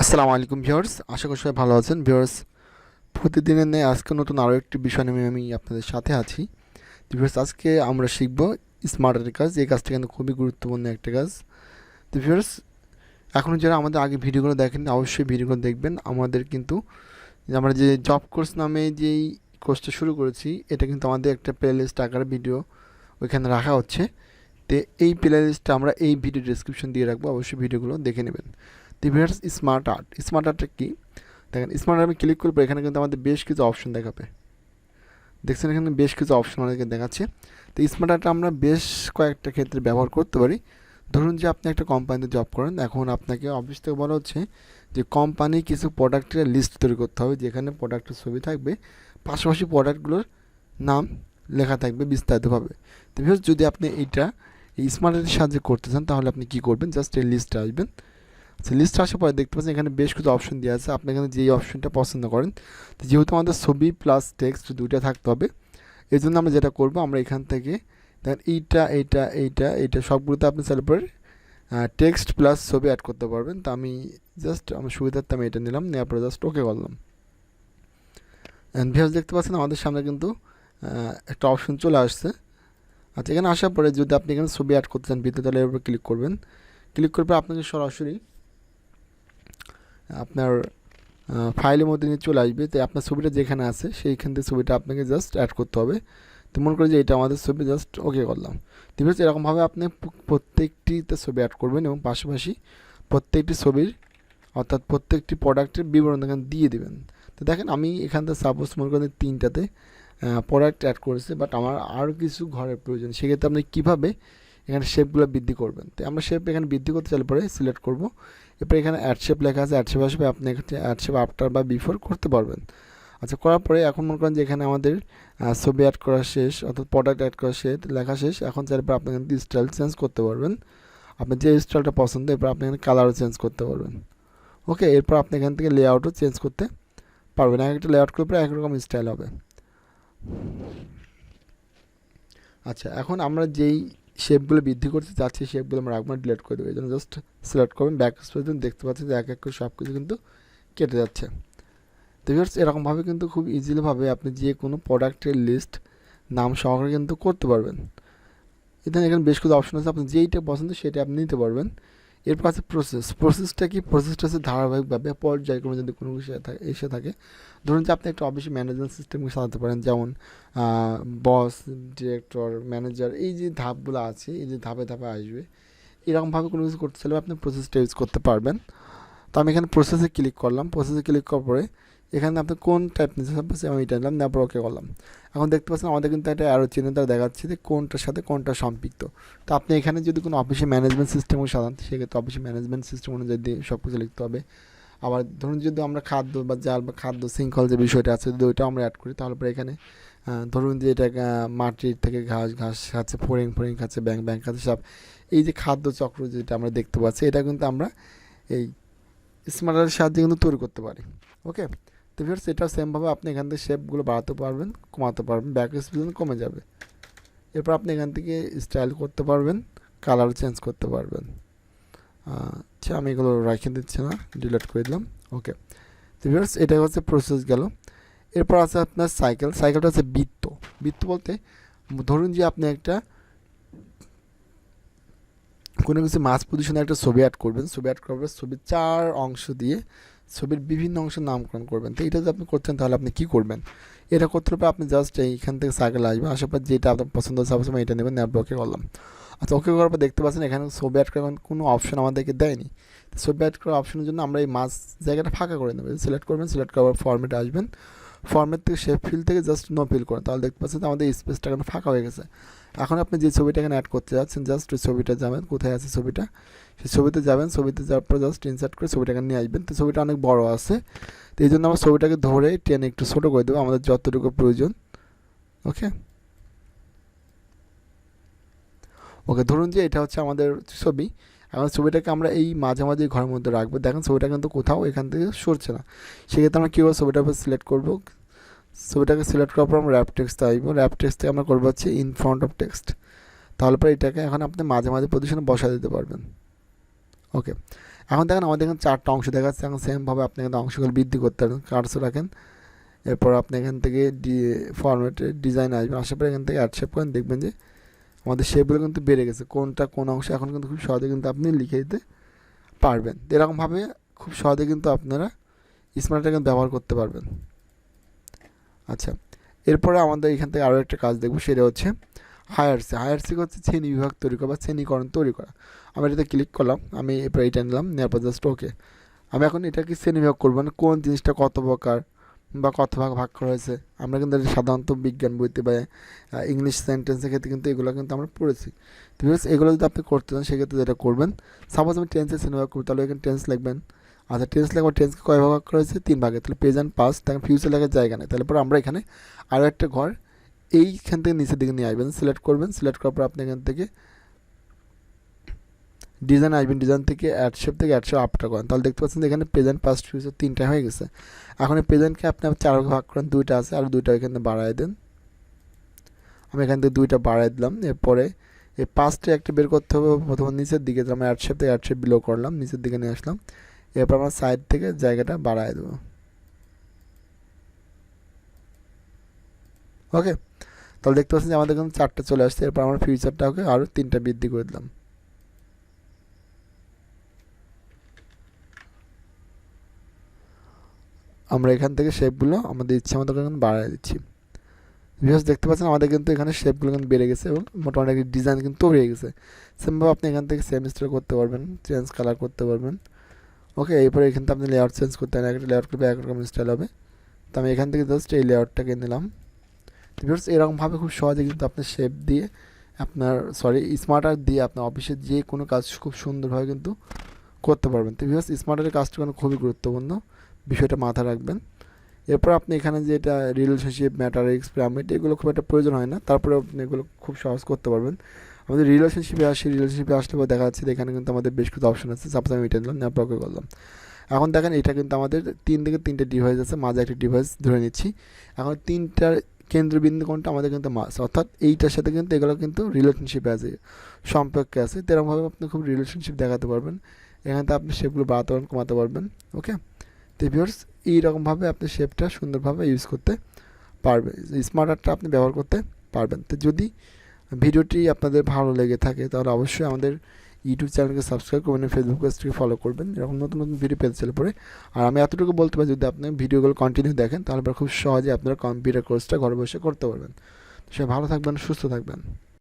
আসসালামু আলাইকুম ভিউয়ার্স, আশা করি সবাই ভালো আছেন। ভিউয়ার্স, প্রতিদিনের ন্যায় আজকে নতুন আরও একটি বিষয় নিয়ে আমি আপনাদের সাথে আছি। তো ভিউয়ার্স, আজকে আমরা শিখব স্মার্ট আর্টের কাজ। এই কাজটা কিন্তু খুবই গুরুত্বপূর্ণ একটা কাজ। তো ভিউয়ার্স, এখনও যারা আমাদের আগে ভিডিওগুলো দেখেন অবশ্যই ভিডিওগুলো দেখবেন। আমাদের কিন্তু আমরা যে জব কোর্স নামে যেই কোর্সটা শুরু করেছি, এটা কিন্তু আমাদের একটা প্লে লিস্ট আকারে ভিডিও ওইখানে রাখা হচ্ছে। তো এই প্লে লিস্টটা আমরা এই ভিডিও ডেসক্রিপশন দিয়ে রাখবো, অবশ্যই ভিডিওগুলো দেখে নেবেন। তো ভিউয়ার্স, স্মার্ট আর্টটা কি দেখেন। স্মার্ট আর্ট আমি ক্লিক করবো, এখানে কিন্তু আমাদের বেশ কিছু অপশন দেখাবে। দেখছেন এখানে বেশ কিছু অপশন আমাদেরকে দেখাচ্ছে। তো স্মার্ট আর্টটা আমরা বেশ কয়েকটা ক্ষেত্রে ব্যবহার করতে পারি। ধরুন যে আপনি একটা কোম্পানিতে জব করেন, এখন আপনাকে অফিস থেকে বলা হচ্ছে যে কোম্পানি কিছু প্রোডাক্টের লিস্ট তৈরি করতে হবে, যেখানে প্রোডাক্টের ছবি থাকবে, পাশাপাশি প্রোডাক্টগুলোর নাম লেখা থাকবে বিস্তারিতভাবে। তো যদি আপনি এই স্মার্ট আর্টের সাহায্যে করতে চান, তাহলে আপনি কী করবেন, জাস্ট এই লিস্টে আসবেন। আচ্ছা, লিস্ট আসার পরে দেখতে পাচ্ছেন এখানে বেশ কিছু অপশন দেওয়া আছে। আপনি এখানে যেই অপশনটা পছন্দ করেন, তো যেহেতু আমাদের ছবি প্লাস টেক্সট দুইটা থাকতে হবে, এই জন্য আমরা যেটা করবো, আমরা এখান থেকে দেখেন এইটা সবগুলোতে আপনি চাইলে পরে টেক্সট প্লাস ছবি অ্যাড করতে পারবেন। তো আমি জাস্ট আমার সুবিধার্থে আমি এটা নিলাম, নেওয়ার পরে জাস্ট ওকে করলাম। অ্যান্ড ভিউয়ার্স, দেখতে পাচ্ছেন আমাদের সামনে কিন্তু একটা অপশন চলে আসছে। আচ্ছা, এখানে আসার পরে যদি আপনি এখানে ছবি অ্যাড করতে চান ভিতরে, তাহলে এর উপর ক্লিক করবেন। ক্লিক করার পর আপনাকে সরাসরি আপনার ফাইলের মধ্যে নিয়ে চলে আসবে। তো আপনার ছবিটা যেখানে আছে সেইখান থেকে ছবিটা আপনাকে জাস্ট অ্যাড করতে হবে। তো মনে করি যে এটা আমাদের ছবি, জাস্ট ওকে করলাম। ঠিক আছে, এরকমভাবে আপনি প্রত্যেকটিতে ছবি অ্যাড করবেন এবং পাশাপাশি প্রত্যেকটি ছবির অর্থাৎ প্রত্যেকটি প্রোডাক্টের বিবরণ এখানে দিয়ে দেবেন। তো দেখেন আমি এখান থেকে সাপোজ মনে করেন তিনটাতে প্রোডাক্ট অ্যাড করেছি, বাট আমার আরও কিছু ঘরের প্রয়োজন। সেক্ষেত্রে আপনি কীভাবে এখানে শেপগুলো বৃদ্ধি করবেন। তো আমরা শেপ এখানে বৃদ্ধি করতে চাইলে পরে সিলেক্ট করব। এরপরে এখানে অ্যাড শেপ লেখা আছে, অ্যাড শেপ আসবে, আপনি এখানে অ্যাড শেপ আফটার বা বিফোর করতে পারবেন। আচ্ছা, করার পরে এখন মনে করেন যে এখানে আমাদের ছবি অ্যাড করা শেষ, অর্থাৎ প্রোডাক্ট অ্যাড করা শেষ, লেখা শেষ। এখন চাইলে পরে আপনি এখানে স্টাইল চেঞ্জ করতে পারবেন, আপনার যে স্টাইলটা পছন্দ। এরপর আপনি এখানে কালারও চেঞ্জ করতে পারবেন। ওকে, এরপর আপনি এখান থেকে লেআউটও চেঞ্জ করতে পারবেন। এক একটা লেআউট করলে পরে একরকম স্টাইল হবে। আচ্ছা, এখন আমরা যেই শেপগুলো বৃদ্ধি করতে চাচ্ছি শেপগুলো আমরা রাখবো, ডিলিট করে দেবো। এই জন্য জাস্ট সিলেক্ট করবেন, ব্যাক স্পেস দিন, দেখতে পাচ্ছেন যে এক এক করে সব কিছু কিন্তু কেটে যাচ্ছে। তো ভিউয়ার্স, এরকমভাবে কিন্তু খুব ইজিলিভাবে আপনি যে কোনো প্রোডাক্টের লিস্ট নাম সহকারে কিন্তু করতে পারবেন। এখানে বেশ কিছু অপশন আছে, আপনি যেইটা পছন্দ সেটা আপনি নিতে পারবেন। এরপর আছে প্রসেসটা কি, প্রসেসটা হচ্ছে ধারাবাহিকভাবে পর্যায়ক্রমে যদি কোনো কিছু এসে থাকে। ধরুন যে আপনি একটা অফিসে ম্যানেজমেন্ট সিস্টেমকে সাজাতে পারেন, যেমন বস, ডিরেক্টর, ম্যানেজার, এই যে ধাপগুলো আছে, এই যে ধাপে ধাপে আসবে, এরকমভাবে কোনো কিছু করতে চাইলে আপনি প্রসেসটা ইউজ করতে পারবেন। তো আমি এখানে প্রসেসে ক্লিক করলাম। প্রসেসে ক্লিক করার পরে এখানে আপনি কোন টাইপ নিতে চাচ্ছেন আমি এটা নিলাম, নেওয়ার পর ওকে করলাম। এখন দেখতে পাচ্ছেন আমাদের কিন্তু একটা অ্যারো চিহ্ন দ্বারা দেখাচ্ছে যে কোনটার সাথে কোনটা সম্পৃক্ত। তো আপনি এখানে যদি কোনো অফিসে ম্যানেজমেন্ট সিস্টেমও সাজান, সেক্ষেত্রে অফিসে ম্যানেজমেন্ট সিস্টেম অনুযায়ী সব কিছু লিখতে হবে। আবার ধরুন যদি আমরা খাদ্য বা জাল বা খাদ্য শৃঙ্খল যে বিষয়টা আছে, যদি ওইটাও আমরা অ্যাড করি, তাহলে পরে এখানে ধরুন যে এটা মাটির থেকে ঘাস খাচ্ছে, ফড়িং খাচ্ছে, ব্যাং খাচ্ছে, সব এই যে খাদ্য চক্র যেটা আমরা দেখতে পাচ্ছি, এটা কিন্তু আমরা এই স্মার্টারের সাহায্যে কিন্তু তৈরি করতে পারি। ওকে, তো ভিউয়ার্স, এটাও সেমভাবে আপনি এখান থেকে শেপগুলো বাড়াতে পারবেন, কমাতে পারবেন, ব্যাক স্পেস কমে যাবে। এরপর আপনি এখান থেকে স্টাইল করতে পারবেন, কালার চেঞ্জ করতে পারবেন। আচ্ছা, আমি এগুলো রেখে দিচ্ছি না, ডিলিট করে দিলাম। ওকে, তো ভিউয়ার্স, এটা হচ্ছে প্রসেস গেল। এরপর আছে আপনার সাইকেলটা হচ্ছে বৃত্ত বলতে ধরুন যে আপনি একটা কোনো কিছু মাস পজিশনে একটা ছবি অ্যাড করবেন, ছবির 4 অংশ দিয়ে ছবির বিভিন্ন অংশের নামকরণ করবেন। তো এটা যদি আপনি করছেন, তাহলে আপনি কী করবেন, এটা করতে হবে আপনি জাস্ট এইখান থেকে সাইকেল আসবে, আসার পর যেটা আপনার পছন্দ হচ্ছে, সাপোজ আমি এটা নেবেন, নেওয়ার পর ওকে করলাম। আচ্ছা, ওকে করার পর দেখতে পাচ্ছেন এখানে ছবি অ্যাড করার কোনো অপশন আমাদেরকে দেয়নি। তো ছবি অ্যাড করার অপশনের জন্য আমরা এই মাস জায়গাটা ফাঁকা করে নেবেন, সিলেক্ট করবেন, সিলেক্ট করার ফরম্যাটে আসবেন, ফরম্যাট থেকে শেপ ফিল থেকে জাস্ট নো ফিল করেন, তাহলে দেখতে পাচ্ছেন আমাদের স্পেসটা এখানে ফাঁকা হয়ে গেছে। এখন আপনি যে ছবিটা এখানে অ্যাড করতে যাচ্ছেন, জাস্ট ওই ছবিটা যাবেন, কোথায় আছে ছবিটা, সেই ছবিতে যাবেন, ছবিতে যাওয়ার পর জাস্ট ইনসার্ট করে ছবিটা এখানে নিয়ে আসবেন। তো ছবিটা অনেক বড় আছে, তো এই জন্য আমরা ছবিটাকে ধরে টেনে একটু ছোটো করে দেবো, আমাদের যতটুকু প্রয়োজন। ওকে, ধরুন যে এটা হচ্ছে আমাদের ছবি। এখন ছবিটাকে আমরা এই মাঝামাঝি ঘরের মধ্যে রাখবো। দেখেন ছবিটা কিন্তু কোথাও এখান থেকে সরছে না। সেক্ষেত্রে আমরা কীভাবে ছবিটার উপর সিলেক্ট করবো, ছবিটাকে সিলেক্ট করার পর আমরা র্যাপ টেক্সটে আসবো, র্যাপ টেক্সট থেকে আমরা করবো হচ্ছে ইন ফ্রন্ট অফ টেক্সট। তাহলে পরে এটাকে এখন আপনি মাঝে মাঝে পজিশনে বসা দিতে পারবেন। ওকে, এখন দেখেন আমাদের এখানে 4টা অংশ দেখাচ্ছে। এখন সেমভাবে আপনি কিন্তু অংশগুলো বৃদ্ধি করতে পারেন, কার্সর রাখেন, এরপর আপনি এখান থেকে ফরম্যাটে ডিজাইন আসবেন, আসার পরে এখান থেকে অ্যাড শেপ করেন, দেখবেন যে আমাদের শেপগুলো কিন্তু বেড়ে গেছে, কোনটা কোন অংশ এখন কিন্তু খুব সহজে কিন্তু আপনি লিখে দিতে পারবেন। এরকমভাবে খুব সহজে কিন্তু আপনারা স্মার্ট আর্ট ব্যবহার করতে পারবেন। আচ্ছা, এরপরে আমাদের এখান থেকে আরও একটা কাজ দেখব, সেটা হচ্ছে হায়ারসি হচ্ছে শ্রেণী বিভাগ তৈরি করা বা শ্রেণীকরণ তৈরি করা। আমি এটাতে ক্লিক করলাম, আমি এরপর এটা নিলাম, নেওয়ার পর জাস্ট ওকে। আমি এখন এটাকে শ্রেণীবিভাগ করবো, মানে কোন জিনিসটা কত প্রকার বা কত ভাগ ভাগ করা হয়েছে। আমরা কিন্তু এটা সাধারণত বিজ্ঞান বইতে বা ইংলিশ সেন্টেন্সের ক্ষেত্রে কিন্তু এগুলো কিন্তু আমরা পড়েছি। তো এগুলো যদি আপনি করতে চান সেক্ষেত্রে যেটা করবেন, সাপোজ আমি টেন্সের শ্রেণীবিভাগ করবো, তাহলে এখানে টেন্স লিখবেন। আচ্ছা, টেন্স লেখা, টেন্সকে কয় ভাগ করা হয়েছে? 3 ভাগে। তাহলে প্রেজেন্ট, পাস্ট, তখন ফিউচার লেখার জায়গা নেই। তাহলে পরে আমরা এখানে আরও একটা ঘর এইখান থেকে নিচের দিকে নিয়ে আসবেন, সিলেক্ট করবেন। সিলেক্ট করার পর আপনি এখান থেকে ডিজাইন আসবেন, ডিজাইন থেকে অ্যাড শেপ থেকে অ্যাড শেপ আপটা করেন, তাহলে দেখতে পাচ্ছেন এখানে প্রেজেন্ট, পাস্ট, ফিউচার 3টা হয়ে গেছে। এখন এই প্রেজেন্টকে আপনি 4 ভাগে ভাগ করেন, 2টা আছে, আর 2টা এখানে বাড়ায় দেন। আমি এখান থেকে 2টা বাড়ায় দিলাম। এরপরে এই পাস্টে একটা বের করতে হবে, প্রথমে নিচের দিকে, আমরা অ্যাড শেপ থেকে অ্যাড শেপ বিলো করলাম, নিচের দিকে নিয়ে আসলাম। এরপর আমরা সাইড থেকে জায়গাটা বাড়ায় দেবো। ওকে, তাহলে দেখতে পাচ্ছেন যে আমাদের এখানে 4টা চলে আসছে। এরপর আমরা ফিউচারটাকে আরও 3টা বৃদ্ধি করে দিলাম। আমরা এখান থেকে শেপগুলো আমাদের ইচ্ছা মতো এখন বাড়ায় দিচ্ছি। ভিউয়ার্স, দেখতে পাচ্ছেন আমাদের কিন্তু এখানে শেপগুলো কিন্তু বেড়ে গেছে এবং মোটামুটি একটা ডিজাইন কিন্তু তৈরি হয়ে গেছে। সেমভাবে আপনি এখান থেকে সেম স্টাইল করতে পারবেন, চেঞ্জ কালার করতে পারবেন। ওকে, এরপরে এখান থেকে আপনি লেআউট চেঞ্জ করতে পারেন, একটা লেআউট করবে একরকম স্টাইল হবে। তো আমি এখান থেকে জাস্ট এই লেআউটটাকে নিলাম। তো ভিউয়ার্স, এরকমভাবে খুব সহজে কিন্তু আপনার শেপ দিয়ে স্মার্ট আর্ট দিয়ে আপনার অফিসের যে কোনো কাজ খুব সুন্দরভাবে কিন্তু করতে পারবেন। তো ভিউয়ার্স, স্মার্ট আর্টের কাজটা কিন্তু খুবই গুরুত্বপূর্ণ, বিষয়টা মাথায় রাখবেন। এরপর আপনি এখানে যেটা রিলেশনশিপ, ম্যাটারিক্স, পিরামিড, এগুলো খুব একটা প্রয়োজন হয় না, তারপরে আপনি এগুলো খুব সহজ করতে পারবেন। আমাদের রিলেশনশিপে আসলে পর দেখা যাচ্ছে এখানে কিন্তু আমাদের বেশ কিছু অপশন আছে। সাপোজ আমি এটা নিলাম, নেওয়ার পর ওকে করলাম। এখন দেখেন এটা কিন্তু আমাদের 3 থেকে 3টে ডিভাইস আছে, মাঝে একটা ডিভাইস ধরে নিচ্ছি। এখন 3টার কেন্দ্রবিন্দু কোনটা? আমাদের কিন্তু মাস, অর্থাৎ এইটার সাথে কিন্তু এগুলো কিন্তু রিলেশনশিপে আছে, সম্পর্কে আছে। তেরকমভাবে আপনি খুব রিলেশনশিপ দেখাতে পারবেন। এখানে তো আপনি সেগুলো বাড়াতে পারবেন, কমাতে পারবেন। ওকে, তো ভিউয়ার্স, এইরকমভাবে আপনি শেপটা সুন্দরভাবে ইউজ করতে পারবেন, স্মার্ট আর্টটা আপনি ব্যবহার করতে পারবেন। তো যদি ভিডিওটি আপনাদের ভালো লেগে থাকে তাহলে অবশ্যই আমাদের ইউটিউব চ্যানেলকে সাবস্ক্রাইব করবেন, ফেসবুক পেজটিকে ফলো করবেন, এরকম নতুন নতুন ভিডিও পেতে চলে পড়ে। আর আমি এতটুকু বলতে পারি, যদি আপনি ভিডিওগুলো কন্টিনিউ দেখেন তাহলে খুব সহজে আপনারা কম্পিউটার কোর্সটা ঘরে বসে করতে পারবেন। সে ভালো থাকবেন, সুস্থ থাকবেন।